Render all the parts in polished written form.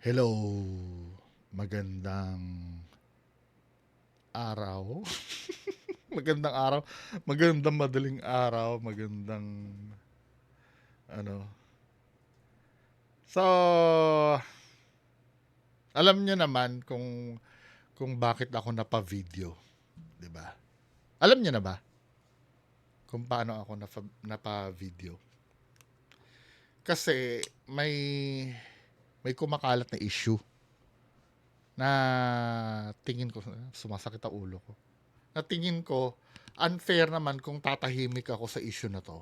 Hello, magandang araw. Magandang araw, magandang madaling araw, magandang ano. So, alam niyo naman kung bakit ako napa-video, 'di ba? Alam niyo na ba kung paano ako napa-video? Kasi may kumakalat na issue na tingin ko sumasakit ang ulo ko. Na tingin ko unfair naman kung tatahimik ako sa issue na 'to.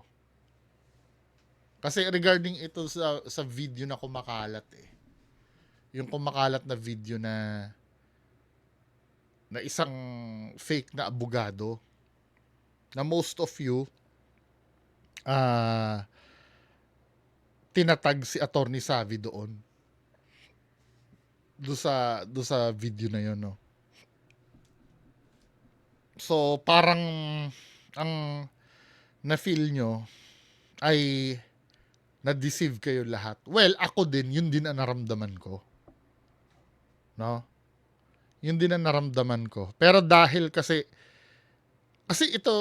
Kasi regarding ito sa video na kumakalat yung kumakalat na video na isang fake na abogado na most of you ah tinatag si Attorney Savvy do sa video na yon, no. So parang ang na-feel nyo ay na-deceive kayo lahat. Well, ako din, yun din ang naramdaman ko, no? Yun din ang naramdaman ko. Pero dahil kasi ito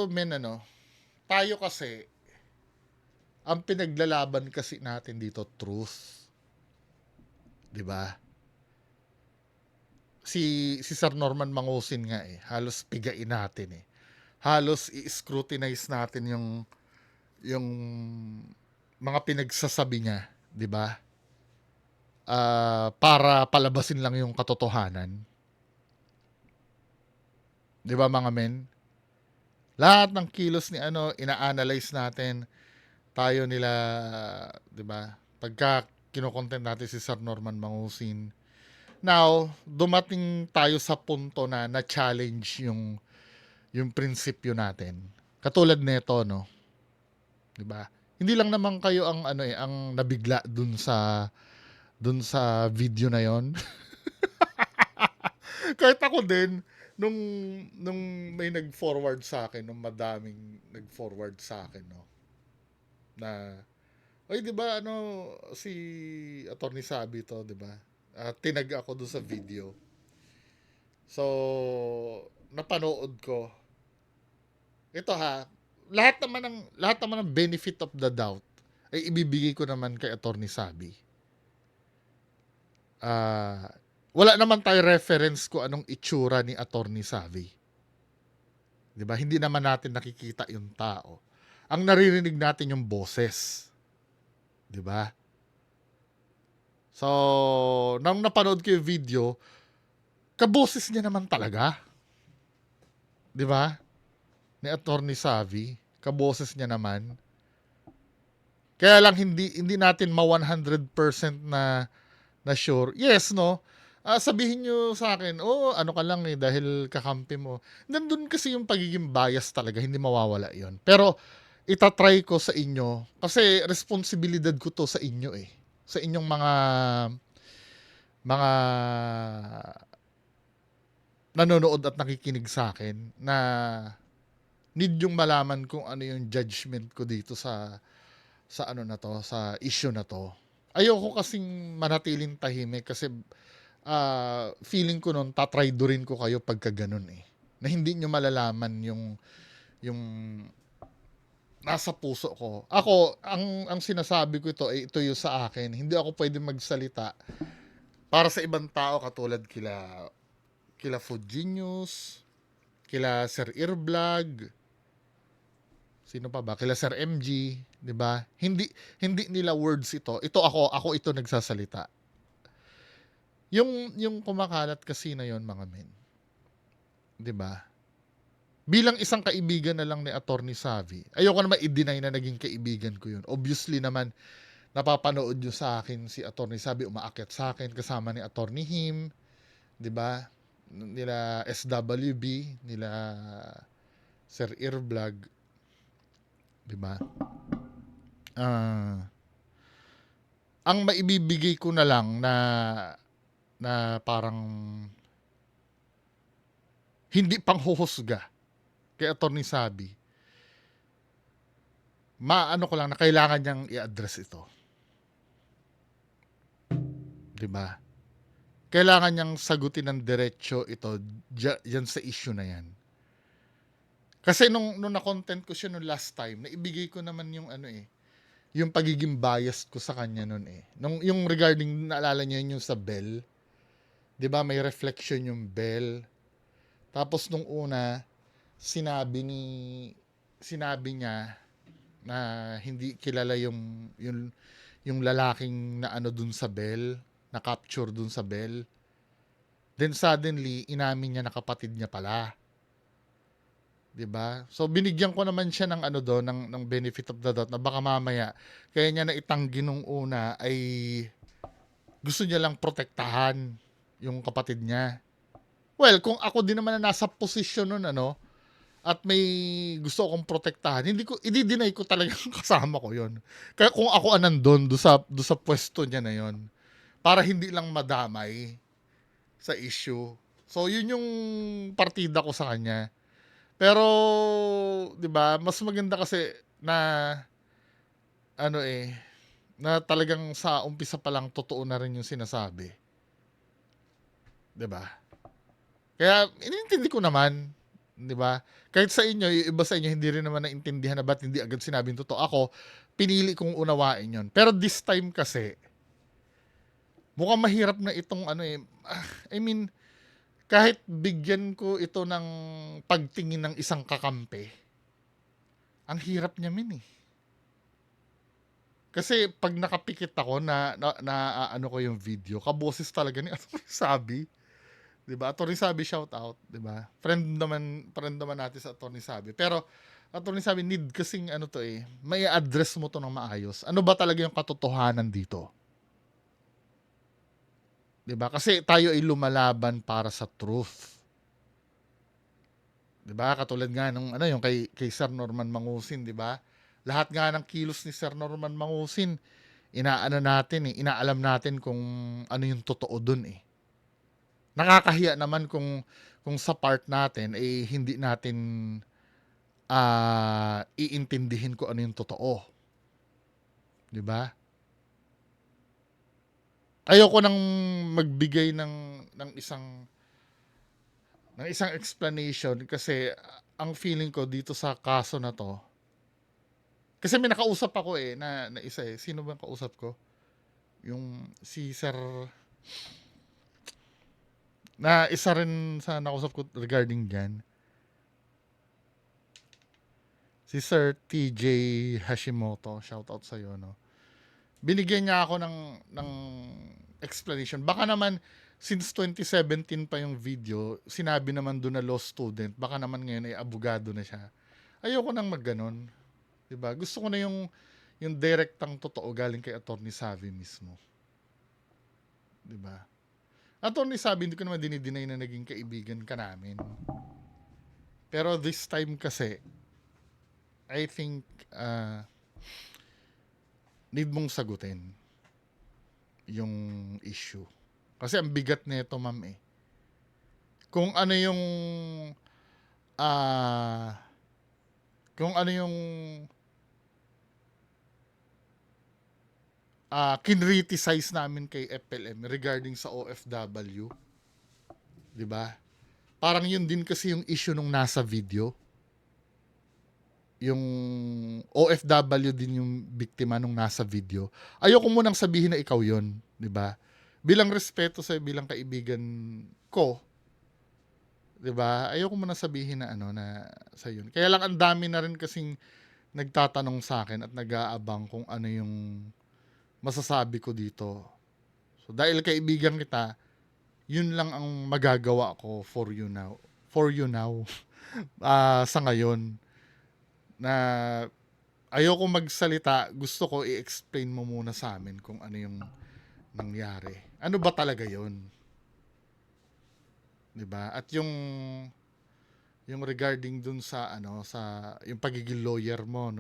tayo kasi ang pinaglalaban kasi natin dito truth, 'di ba? Si Sir Norman Mangusin nga halos pigain natin Halos i-scrutinize natin yung mga pinagsasabi niya, 'di ba? Para palabasin lang yung katotohanan. 'Di ba mga men? Lahat ng kilos ni ina-analyze natin. Tayo nila, 'di ba? Pagka kino-content natin si Sir Norman Mangusin. Now, dumating tayo sa punto na na-challenge yung prinsipyo natin. Katulad nito, no? 'Di ba? Hindi lang naman kayo ang ang nabigla dun sa video na 'yon. Kahit ako din nung may nag-forward sa akin, nung madaming nag-forward sa akin, no, na oy, 'di ba si Attorney Sabi to, 'di ba? Tinag ako doon sa video. So, napanood ko. Ito lahat naman ng benefit of the doubt ay ibibigay ko naman kay Attorney Sabi. Wala naman tayo reference ko anong itsura ni Attorney Savi. 'Di ba? Hindi naman natin nakikita yung tao. Ang naririnig natin yung boses. 'Di ba? So, nang napanood ko yung video, kaboses niya naman talaga. 'Di ba? Ni Attorney Savi, kaboses niya naman. Kaya lang hindi natin ma 100% na sure. Yes, no? Sabihin nyo sa akin, ano ka lang dahil kakampi mo. Nandun kasi yung pagiging bias talaga, hindi mawawala yon. Pero, itatry ko sa inyo, kasi responsibilidad ko to sa inyo Sa inyong mga nanonood at nakikinig sa akin, na need yung malaman kung ano yung judgment ko dito sa issue na to. Ayoko kasing manatiling tahimik kasi feeling ko nun tatraydorin ko kayo pagka ganun na hindi nyo malalaman yung nasa puso ko. Ako, ang sinasabi ko ito yung sa akin. Hindi ako pwede magsalita para sa ibang tao katulad kila Food Genius, kila Sir Earvlog, sino pa ba? Kila Sir MG, 'di ba? Hindi nila words ito. Ako ito nagsasalita. Yung kumakalat kasi na yon, mga men. 'Di ba? Bilang isang kaibigan na lang ni Attorney Savi, ayoko naman i-deny na naging kaibigan ko yun. Obviously naman, napapanood nyo sa akin si Attorney Savi, umaakyat sa akin kasama ni Attorney Him, 'di ba? Nila SWB, nila Sir Earvlog, 'di ba? Ang maibibigay ko na lang na parang hindi panghuhusga kay Attorney Sabi, maano ko lang na kailangan niyang i-address ito. 'Di ba? kailangan niyang sagutin ng diretso ito yan sa issue na yan. Kasi nung na-content ko siya nung last time, naibigay ko naman yung yung pagiging biased ko sa kanya nun eh. Yung regarding, naalala niyo yun yung sa bell, 'di ba may reflection yung bell. Tapos nung una, sinabi niya na hindi kilala yung lalaking na dun sa bell, na capture dun sa bell. Then suddenly, inamin niya na kapatid niya pala. 'Di ba? So binigyan ko naman siya ng doon ng benefit of the doubt na baka mamaya kaya niya naitanggi nung una ay gusto niya lang protektahan yung kapatid niya. Well, kung ako din naman na nasa posisyon nun at may gusto akong protektahan, hindi ko i-deny ko talagang kasama ko 'yon. Kaya kung ako nandun do sa pwesto niya na 'yon para hindi lang madamay sa issue. So yun yung partida ko sa kanya. Pero 'di ba, mas maganda kasi na na talagang sa umpisa pa lang totoo na rin yung sinasabi. 'Di ba? Kaya iniintindi ko naman, 'di ba? Kahit sa inyo, yung iba sa inyo hindi rin naman naintindihan na ba't hindi agad sinabing totoo. Ako, pinili kong unawain 'yon. Pero this time kasi mukhang mahirap na itong I mean, kahit bigyan ko ito ng pagtingin ng isang kakampi, ang hirap niya Kasi pag nakapikit ako ko yung video, kaboses talaga ni Atty. Sabi. 'Di ba? Atty. Sabi, shout out, 'di ba? Friend naman natin sa Atty. Sabi. Pero Atty. Sabi, need kasing may address mo to ng maayos. Ano ba talaga yung katotohanan dito? 'Di ba? Kasi tayo ay lumalaban para sa truth. 'Di ba? Katulad nga nung yung kay Sir Norman Mangusin, 'di ba? Lahat nga ng kilos ni Sir Norman Mangusin, inaalam natin kung ano yung totoo dun eh. Nakakahiya naman kung sa part natin hindi natin iintindihin kung ano yung totoo. 'Di ba? Ayoko nang magbigay ng isang explanation kasi ang feeling ko dito sa kaso na to, kasi may nakausap ako na isa Sino ba ang kausap ko? Yung si Sir, na isa rin sa nakausap ko regarding dyan. Si Sir TJ Hashimoto, shout out sa iyo Binigyan niya ako ng explanation. Baka naman since 2017 pa yung video, sinabi naman doon na law student, baka naman ngayon ay abogado na siya. Ayoko nang magganon. 'Di ba? Gusto ko na yung direktang totoo galing kay Atty. Savi mismo. 'Di ba? Atty. Savi, hindi ko naman dinideny na naging kaibigan ka namin. Pero this time kasi, I think need mong sagutin yung issue. Kasi ang bigat nito, ma'am Kung ano yung kinriticize namin kay FLM regarding sa OFW. 'Di ba? Parang yun din kasi yung issue nung nasa video. Yung OFW din yung biktima nung nasa video. Ayoko mo nang sabihin na ikaw yun, 'di ba? Bilang respeto sa bilang kaibigan ko, 'di ba? Ayoko mo nang sabihin na na sa yun. Kaya lang ang dami na rin kasing nagtatanong sa akin at nag-aabang kung ano yung masasabi ko dito. So dahil kaibigan kita, yun lang ang magagawa ko for you now. Sa ngayon na ayoko magsalita, gusto ko i-explain mo muna sa amin kung ano yung nangyari. Ano ba talaga yun? 'Di ba? At yung regarding dun sa sa yung pagiging lawyer mo,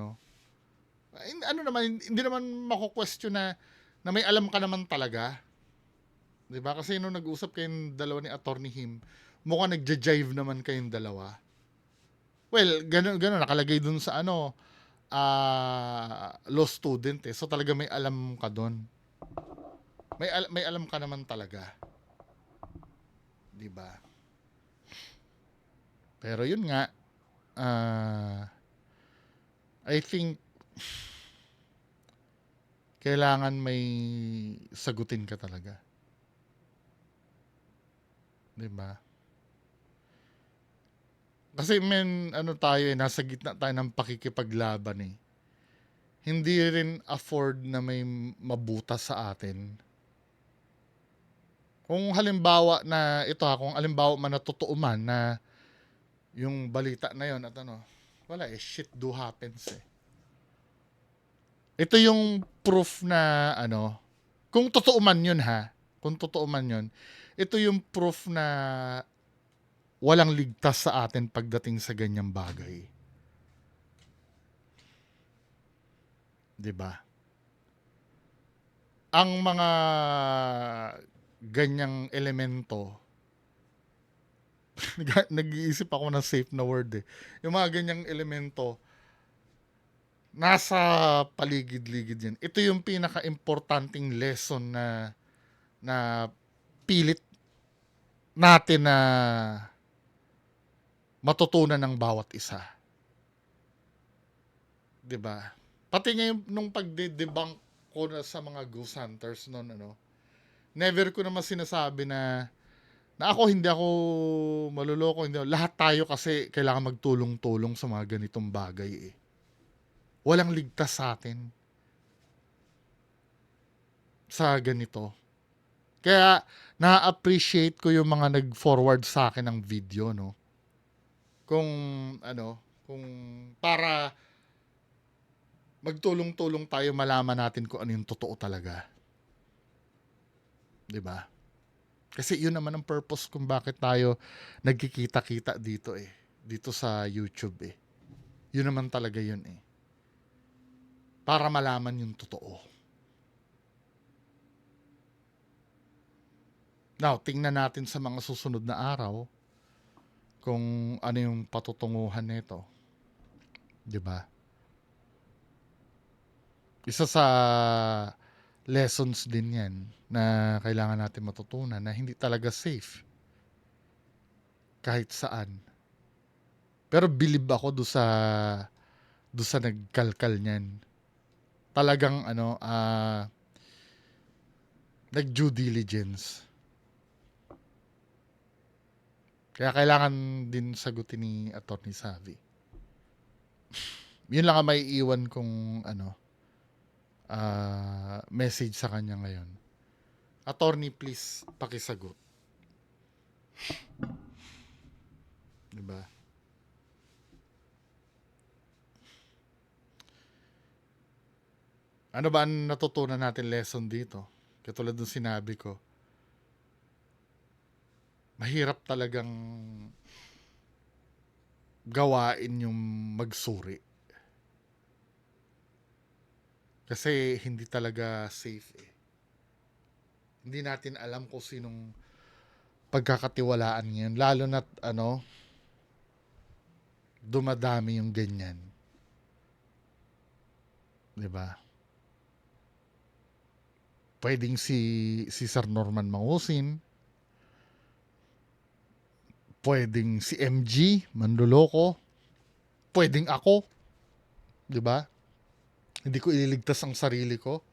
hindi naman mako-question na may alam ka naman talaga. 'Di ba? Kasi nung nag-usap kayong dalawa ni Atty. Him, mukhang nagja-jive naman kayong dalawa. Well, ganun nakalagay dun sa law student So talaga may alam ka doon. May alam ka naman talaga. 'di ba? Pero yun nga, I think kailangan may sagutin ka talaga, 'di ba? Kasi ano tayo eh, nasa gitna tayo ng pakikipaglaban eh. Hindi rin afford na may mabutas sa atin. Kung halimbawa na ito kung halimbawa man na totoo man na yung balita na yon at ano, wala eh, shit do happens eh. Ito yung proof na ano, kung totoo man yun kung totoo man yun, ito yung proof na walang ligtas sa atin pagdating sa ganyang bagay. 'Di ba? Ang mga ganyang elemento, nag-iisip ako ng safe na word eh. Yung mga ganyang elemento, nasa paligid-ligid yan. Ito yung pinaka-importanting lesson na pilit natin na matutunan ng bawat isa. 'Di ba? Pati ngayon nung pagde-debunk ko na sa mga ghost hunters noon ano, never ko naman sinasabi na ako hindi ako maluloko, hindi ako. Lahat tayo kasi kailangan magtulong-tulong sa mga ganitong bagay eh. Walang ligtas sa atin sa ganito. Kaya na-appreciate ko yung mga nag-forward sa akin ng video no. Kung ano, kung para magtulong-tulong tayo malaman natin kung ano yung totoo talaga. 'Di ba? Kasi yun naman ang purpose kung bakit tayo nagkikita-kita dito eh. Dito sa YouTube eh. Yun naman talaga yun eh. Para malaman yung totoo. Now, tingnan natin sa mga susunod na araw kung ano yung patutunguhan nito. 'Di ba? Isa sa lessons din 'yan na kailangan natin matutunan na hindi talaga safe kahit saan. Pero believe ako do sa nagkalkal niyan. Talagang ano, nag-due diligence. Kaya kailangan din sagutin ni Attorney Savvy. Yun lang ang may iwan kong ano, message sa kanya ngayon. Attorney, please pakisagot. 'Di ba? Ano ba ang natutunan natin lesson dito? Katulad ng sinabi ko, mahirap talagang gawain yung magsuri. Kasi hindi talaga safe eh. Hindi natin alam kung sinong pagkakatiwalaan ngayon. Lalo na't ano, dumadami yung ganyan. 'Di ba? Pwedeng si Sir Norman Mangusin, pwedeng si MG Manloloko, pwedeng ako, 'di ba? Hindi ko ililigtas ang sarili ko.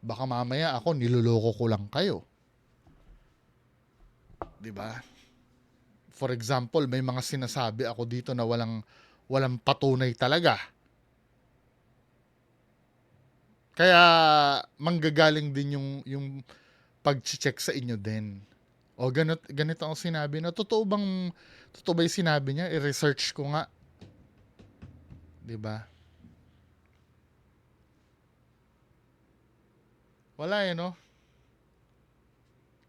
Baka mamaya ako niloloko ko lang kayo. 'Di ba? For example, may mga sinasabi ako dito na walang patunay talaga. Kaya manggagaling din yung pag-check sa inyo din. O ganito ang sinabi na totoo ba yung sinabi niya? I-research ko nga, 'di ba? Wala eh no.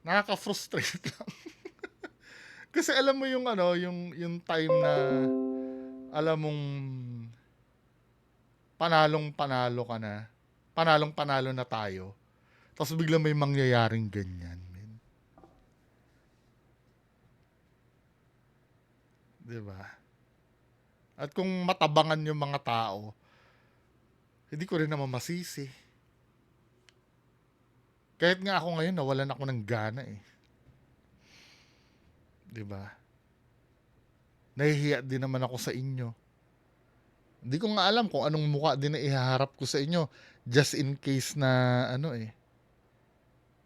Nakaka-frustrate lang. Kasi alam mo yung ano, yung time na alam mong panalong-panalo ka na. Panalong-panalo na tayo. Tapos biglang may mangyayaring ganyan, men. 'Di ba? At kung matabangan yung mga tao, hindi ko rin naman masisi. Kahit nga ako ngayon nawalan ako ng gana eh. 'Di ba? Nahihiya din naman ako sa inyo. Hindi ko nga alam kung anong mukha din na ihaharap ko sa inyo just in case na ano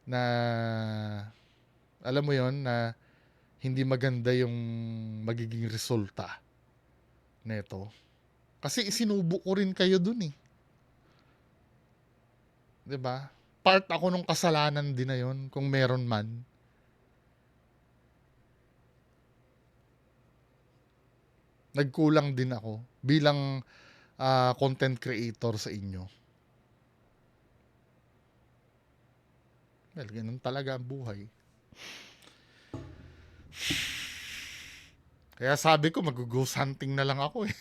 na alam mo 'yon na hindi maganda yung magiging resulta neto. Kasi isinubo ko rin kayo dun eh. 'Di ba? Part ako nung kasalanan din na 'yon kung meron man. Nagkulang din ako bilang content creator sa inyo. Well, ganun talaga ang buhay. Kaya sabi ko mag-ghost hunting na lang ako eh.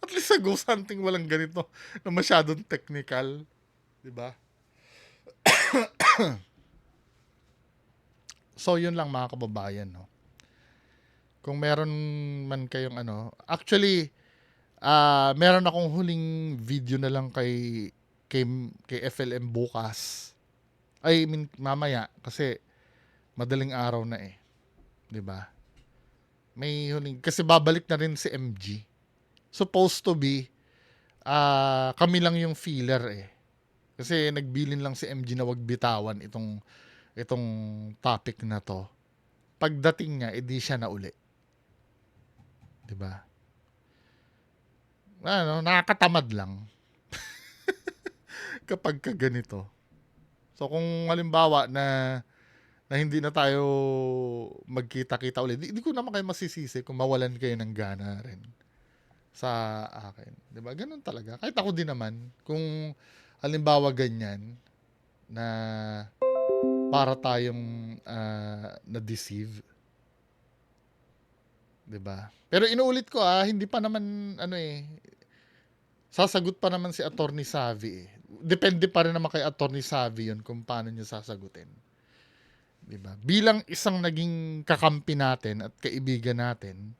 At least sa ghost hunting walang ganito na masyadong technical, 'di ba? So yun lang mga kababayan, no. Kung meron man kayong actually meron akong huling video na lang kay FLM bukas. I mean mamaya kasi madaling araw na eh, 'di ba? May huling kasi babalik na rin si MG. Supposed to be kami lang yung filler eh. Kasi nagbilin lang si MG na wag bitawan itong topic na to. Pagdating niya, edi siya na uli. 'Di ba? Nakakatamad lang kapag ganito. So kung halimbawa na hindi na tayo magkita-kita ulit, di ko naman kayo masisisi kung mawalan kayo ng gana rin sa akin. 'Di ba? Ganun talaga. Kahit ako din naman, kung halimbawa ganyan na para tayong na-deceive, 'di ba? Pero inuulit ko hindi pa naman sasagot pa naman si Attorney Savvy eh. Depende pa rin naman kay Attorney Savvy 'yun kung paano niya sasagutin. 'Di ba? Bilang isang naging kakampi natin at kaibigan natin,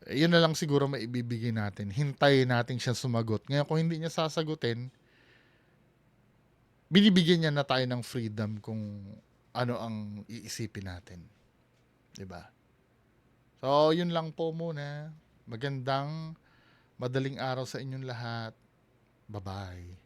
yun na lang siguro maibibigay natin. Hintayin natin siya sumagot. Ngayon kung hindi niya sasagutin, binibigyan niya na tayo ng freedom kung ano ang iisipin natin. 'Di ba? So, yun lang po muna. Magandang madaling araw sa inyong lahat. Bye-bye.